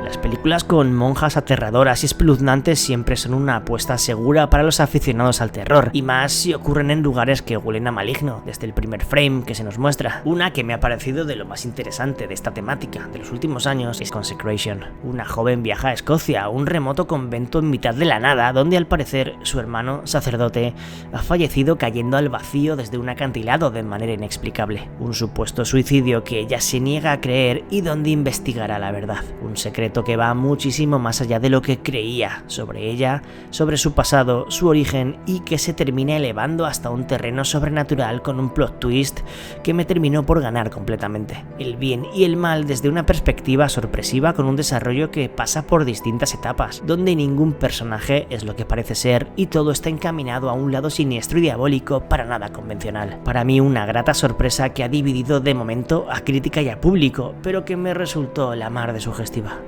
Las películas con monjas aterradoras y espeluznantes siempre son una apuesta segura para los aficionados al terror, y más si ocurren en lugares que huelen a maligno, desde el primer frame que se nos muestra. Una que me ha parecido de lo más interesante de esta temática de los últimos años es Consecration. Una joven viaja a Escocia, a un remoto convento en mitad de la nada, donde al parecer su hermano, sacerdote, ha fallecido cayendo al vacío desde un acantilado de manera inexplicable. Un supuesto suicidio que ella se niega a creer y donde investigará la verdad. Un secreto que va muchísimo más allá de lo que creía sobre ella, sobre su pasado, su origen, y que se termina elevando hasta un terreno sobrenatural con un plot twist que me terminó por ganar completamente. El bien y el mal desde una perspectiva sorpresiva, con un desarrollo que pasa por distintas etapas, donde ningún personaje es lo que parece ser y todo está encaminado a un lado siniestro y diabólico para nada convencional. Para mí una grata sorpresa que ha dividido de momento a crítica y a público, pero que me resultó la mar de sugestiva.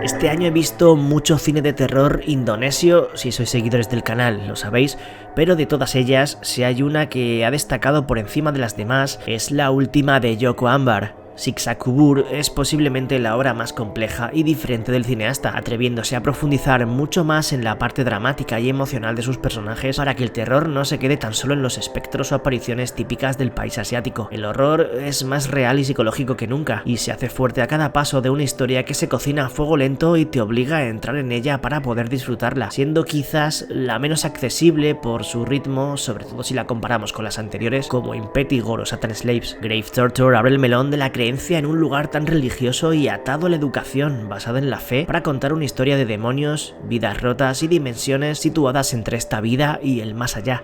Este año he visto mucho cine de terror indonesio, si sois seguidores del canal lo sabéis, pero de todas ellas, si hay una que ha destacado por encima de las demás, es la última de Joko Anwar. Siksakubur es posiblemente la obra más compleja y diferente del cineasta, atreviéndose a profundizar mucho más en la parte dramática y emocional de sus personajes para que el terror no se quede tan solo en los espectros o apariciones típicas del país asiático. El horror es más real y psicológico que nunca, y se hace fuerte a cada paso de una historia que se cocina a fuego lento y te obliga a entrar en ella para poder disfrutarla, siendo quizás la menos accesible por su ritmo, sobre todo si la comparamos con las anteriores como Impetigore o Satan Slaves. Grave Torture abre el melón de la creencia en un lugar tan religioso y atado a la educación basada en la fe para contar una historia de demonios, vidas rotas y dimensiones situadas entre esta vida y el más allá.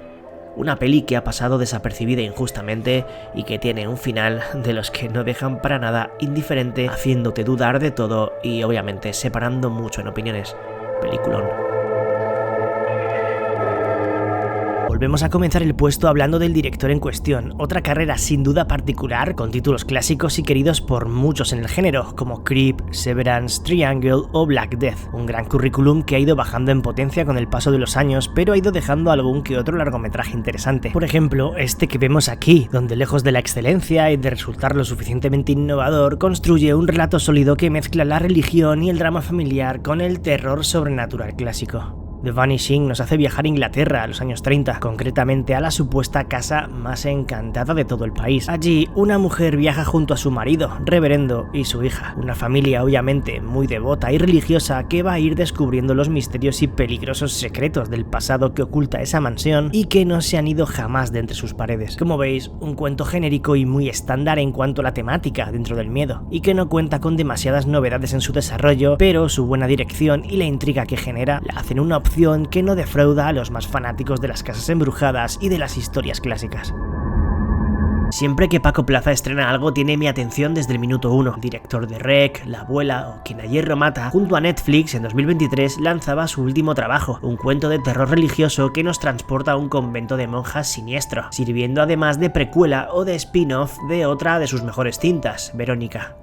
Una peli que ha pasado desapercibida injustamente y que tiene un final de los que no dejan para nada indiferente, haciéndote dudar de todo y obviamente separando mucho en opiniones. Peliculón. Volvemos a comenzar el puesto hablando del director en cuestión, otra carrera sin duda particular con títulos clásicos y queridos por muchos en el género, como Creep, Severance, Triangle o Black Death. Un gran currículum que ha ido bajando en potencia con el paso de los años, pero ha ido dejando algún que otro largometraje interesante. Por ejemplo, este que vemos aquí, donde lejos de la excelencia y de resultar lo suficientemente innovador, construye un relato sólido que mezcla la religión y el drama familiar con el terror sobrenatural clásico. The Vanishing nos hace viajar a Inglaterra a los años 30, concretamente a la supuesta casa más encantada de todo el país. Allí, una mujer viaja junto a su marido, reverendo, y su hija. Una familia obviamente muy devota y religiosa que va a ir descubriendo los misterios y peligrosos secretos del pasado que oculta esa mansión y que no se han ido jamás de entre sus paredes. Como veis, un cuento genérico y muy estándar en cuanto a la temática dentro del miedo, y que no cuenta con demasiadas novedades en su desarrollo, pero su buena dirección y la intriga que genera la hacen una opción que no defrauda a los más fanáticos de las casas embrujadas y de las historias clásicas. Siempre que Paco Plaza estrena algo tiene mi atención desde el minuto 1. El director de REC, La abuela o Quien a hierro mata, junto a Netflix en 2023 lanzaba su último trabajo, un cuento de terror religioso que nos transporta a un convento de monjas siniestro, sirviendo además de precuela o de spin-off de otra de sus mejores cintas, Verónica.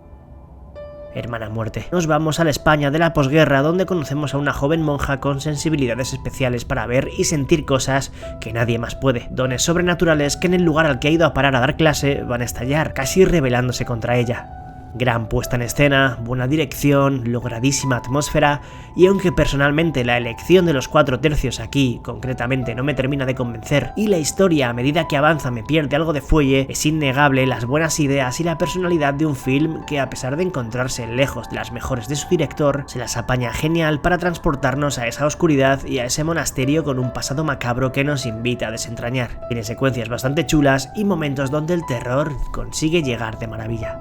Hermana muerte. Nos vamos a la España de la posguerra, donde conocemos a una joven monja con sensibilidades especiales para ver y sentir cosas que nadie más puede. Dones sobrenaturales que en el lugar al que ha ido a parar a dar clase van a estallar, casi rebelándose contra ella. Gran puesta en escena, buena dirección, logradísima atmósfera, y aunque personalmente la elección de los 4/3 aquí concretamente no me termina de convencer y la historia a medida que avanza me pierde algo de fuelle, es innegable las buenas ideas y la personalidad de un film que, a pesar de encontrarse lejos de las mejores de su director, se las apaña genial para transportarnos a esa oscuridad y a ese monasterio con un pasado macabro que nos invita a desentrañar. Tiene secuencias bastante chulas y momentos donde el terror consigue llegar de maravilla.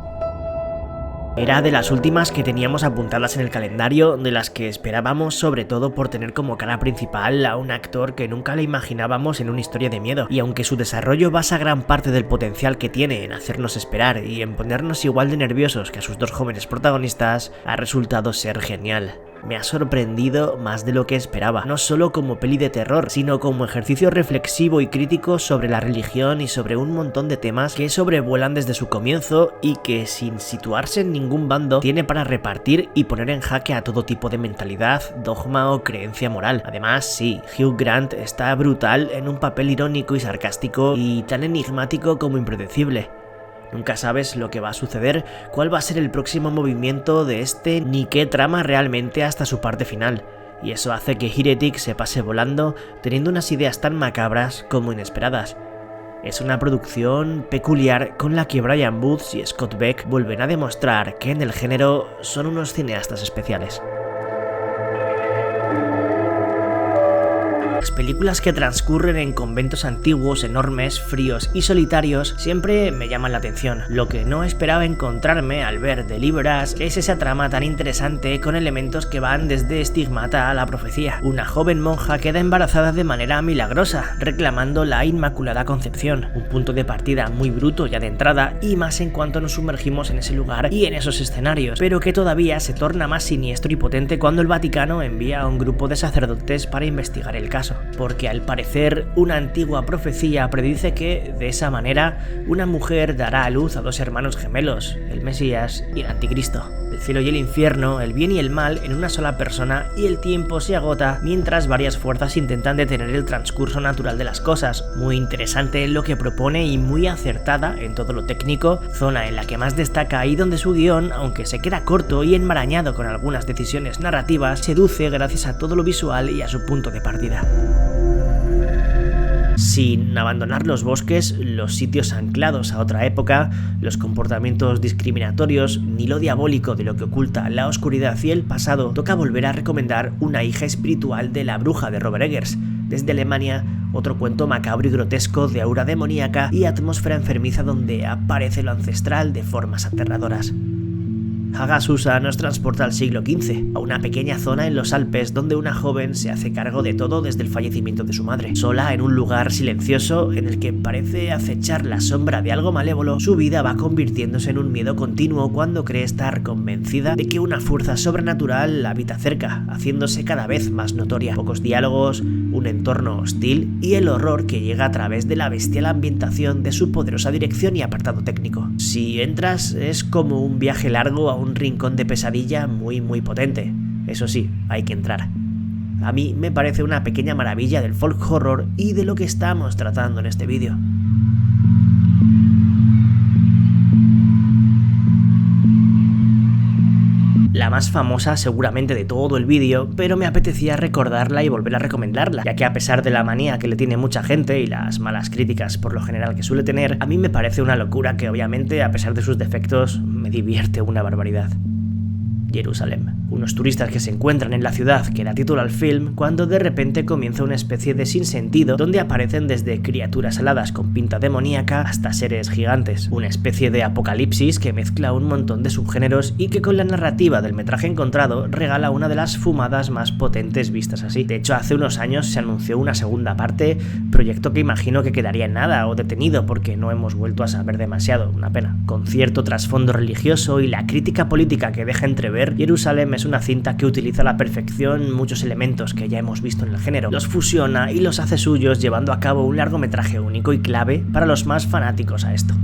Era de las últimas que teníamos apuntadas en el calendario, de las que esperábamos sobre todo por tener como cara principal a un actor que nunca le imaginábamos en una historia de miedo, y aunque su desarrollo basa gran parte del potencial que tiene en hacernos esperar y en ponernos igual de nerviosos que a sus dos jóvenes protagonistas, ha resultado ser genial. Me ha sorprendido más de lo que esperaba, no solo como peli de terror, sino como ejercicio reflexivo y crítico sobre la religión y sobre un montón de temas que sobrevuelan desde su comienzo y que, sin situarse en ningún bando, tiene para repartir y poner en jaque a todo tipo de mentalidad, dogma o creencia moral. Además, sí, Hugh Grant está brutal en un papel irónico y sarcástico y tan enigmático como impredecible. Nunca sabes lo que va a suceder, cuál va a ser el próximo movimiento de este, ni qué trama realmente hasta su parte final. Y eso hace que Heretic se pase volando, teniendo unas ideas tan macabras como inesperadas. Es una producción peculiar con la que Brian Booth y Scott Beck vuelven a demostrar que en el género son unos cineastas especiales. Las películas que transcurren en conventos antiguos, enormes, fríos y solitarios siempre me llaman la atención. Lo que no esperaba encontrarme al ver Deliver Us es esa trama tan interesante con elementos que van desde Estigmata a la profecía. Una joven monja queda embarazada de manera milagrosa, reclamando la Inmaculada Concepción. Un punto de partida muy bruto ya de entrada, y más en cuanto nos sumergimos en ese lugar y en esos escenarios, pero que todavía se torna más siniestro y potente cuando el Vaticano envía a un grupo de sacerdotes para investigar el caso. Porque al parecer una antigua profecía predice que, de esa manera, una mujer dará a luz a dos hermanos gemelos, el Mesías y el Anticristo. El cielo y el infierno, el bien y el mal en una sola persona, y el tiempo se agota mientras varias fuerzas intentan detener el transcurso natural de las cosas. Muy interesante lo que propone y muy acertada en todo lo técnico, zona en la que más destaca y donde su guión, aunque se queda corto y enmarañado con algunas decisiones narrativas, seduce gracias a todo lo visual y a su punto de partida. Sin abandonar los bosques, los sitios anclados a otra época, los comportamientos discriminatorios, ni lo diabólico de lo que oculta la oscuridad y el pasado, toca volver a recomendar Una hija espiritual de la bruja de Robert Eggers. Desde Alemania, otro cuento macabro y grotesco de aura demoníaca y atmósfera enfermiza donde aparece lo ancestral de formas aterradoras. Hagasusa nos transporta al siglo XV, a una pequeña zona en los Alpes donde una joven se hace cargo de todo desde el fallecimiento de su madre. Sola en un lugar silencioso en el que parece acechar la sombra de algo malévolo, su vida va convirtiéndose en un miedo continuo cuando cree estar convencida de que una fuerza sobrenatural la habita cerca, haciéndose cada vez más notoria. Pocos diálogos, un entorno hostil y el horror que llega a través de la bestial ambientación de su poderosa dirección y apartado técnico. Si entras es como un viaje largo a un rincón de pesadilla muy potente. Eso sí, hay que entrar. A mí me parece una pequeña maravilla del folk horror y de lo que estamos tratando en este vídeo. La más famosa seguramente de todo el vídeo, pero me apetecía recordarla y volver a recomendarla, ya que a pesar de la manía que le tiene mucha gente y las malas críticas por lo general que suele tener, a mí me parece una locura que obviamente, a pesar de sus defectos, me divierte una barbaridad. Jerusalem. Unos turistas que se encuentran en la ciudad que da título al film cuando de repente comienza una especie de sinsentido donde aparecen desde criaturas aladas con pinta demoníaca hasta seres gigantes. Una especie de apocalipsis que mezcla un montón de subgéneros y que con la narrativa del metraje encontrado regala una de las fumadas más potentes vistas así. De hecho, hace unos años se anunció una segunda parte, proyecto que imagino que quedaría en nada o detenido porque no hemos vuelto a saber demasiado, una pena. Con cierto trasfondo religioso y la crítica política que deja entrever, Jerusalem es una cinta que utiliza a la perfección muchos elementos que ya hemos visto en el género, los fusiona y los hace suyos llevando a cabo un largometraje único y clave para los más fanáticos a esto.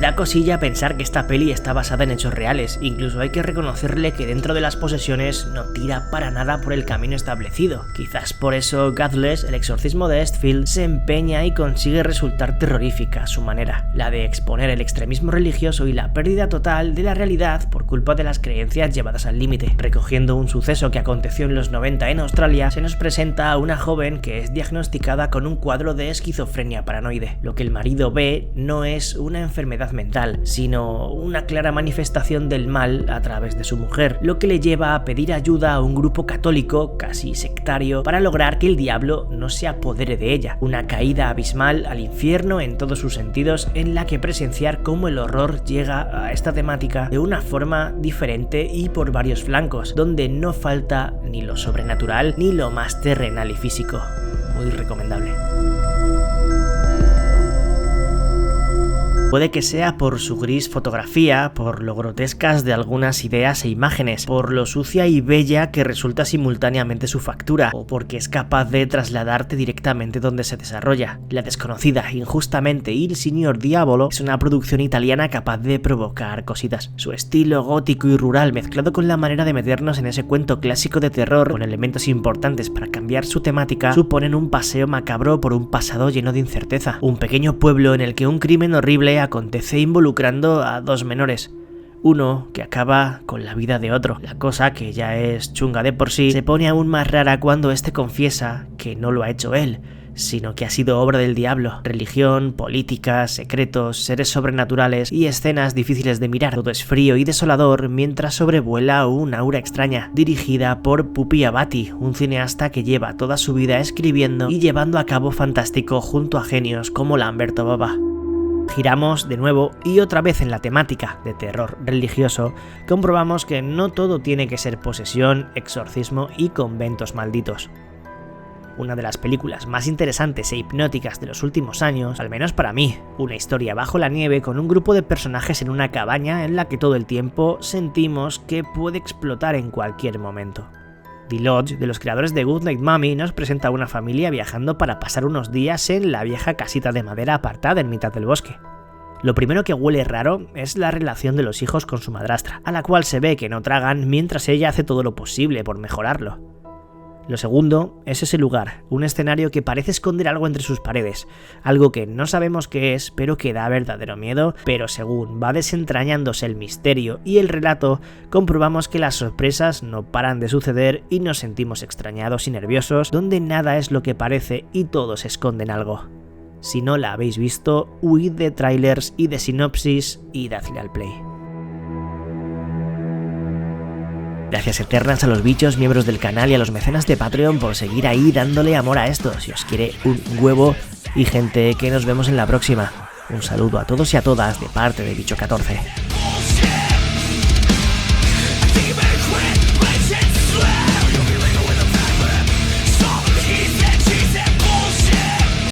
Da cosilla pensar que esta peli está basada en hechos reales, incluso hay que reconocerle que dentro de las posesiones no tira para nada por el camino establecido. Quizás por eso Godless, el exorcismo de Eastfield, se empeña y consigue resultar terrorífica a su manera, la de exponer el extremismo religioso y la pérdida total de la realidad por culpa de las creencias llevadas al límite. Recogiendo un suceso que aconteció en los 90 en Australia, se nos presenta a una joven que es diagnosticada con un cuadro de esquizofrenia paranoide. Lo que el marido ve no es una enfermedad mental, sino una clara manifestación del mal a través de su mujer, lo que le lleva a pedir ayuda a un grupo católico casi sectario para lograr que el diablo no se apodere de ella. Una caída abismal al infierno en todos sus sentidos, en la que presenciar cómo el horror llega a esta temática de una forma diferente y por varios flancos, donde no falta ni lo sobrenatural ni lo más terrenal y físico. Muy recomendable. Puede que sea por su gris fotografía, por lo grotescas de algunas ideas e imágenes, por lo sucia y bella que resulta simultáneamente su factura, o porque es capaz de trasladarte directamente donde se desarrolla. La desconocida, Injustamente Il Signor Diavolo es una producción italiana capaz de provocar cositas. Su estilo gótico y rural mezclado con la manera de meternos en ese cuento clásico de terror con elementos importantes para cambiar su temática suponen un paseo macabro por un pasado lleno de incerteza. Un pequeño pueblo en el que un crimen horrible acontece involucrando a dos menores. Uno que acaba con la vida de otro. La cosa, que ya es chunga de por sí, se pone aún más rara cuando este confiesa que no lo ha hecho él, sino que ha sido obra del diablo. Religión, política, secretos, seres sobrenaturales y escenas difíciles de mirar. Todo es frío y desolador mientras sobrevuela una aura extraña, dirigida por Pupi Avati, un cineasta que lleva toda su vida escribiendo y llevando a cabo fantástico junto a genios como Lamberto Bava. Giramos de nuevo y otra vez en la temática de terror religioso, comprobamos que no todo tiene que ser posesión, exorcismo y conventos malditos. Una de las películas más interesantes e hipnóticas de los últimos años, al menos para mí, una historia bajo la nieve con un grupo de personajes en una cabaña en la que todo el tiempo sentimos que puede explotar en cualquier momento. The Lodge, de los creadores de Goodnight Mommy, nos presenta a una familia viajando para pasar unos días en la vieja casita de madera apartada en mitad del bosque. Lo primero que huele raro es la relación de los hijos con su madrastra, a la cual se ve que no tragan mientras ella hace todo lo posible por mejorarlo. Lo segundo es ese lugar, un escenario que parece esconder algo entre sus paredes, algo que no sabemos qué es, pero que da verdadero miedo, pero según va desentrañándose el misterio y el relato, comprobamos que las sorpresas no paran de suceder y nos sentimos extrañados y nerviosos, donde nada es lo que parece y todos esconden algo. Si no la habéis visto, huid de trailers y de sinopsis y dadle al play. Gracias eternas a los bichos, miembros del canal y a los mecenas de Patreon por seguir ahí dándole amor a esto. Si os quiere un huevo, y gente, que nos vemos en la próxima. Un saludo a todos y a todas de parte de Bicho14.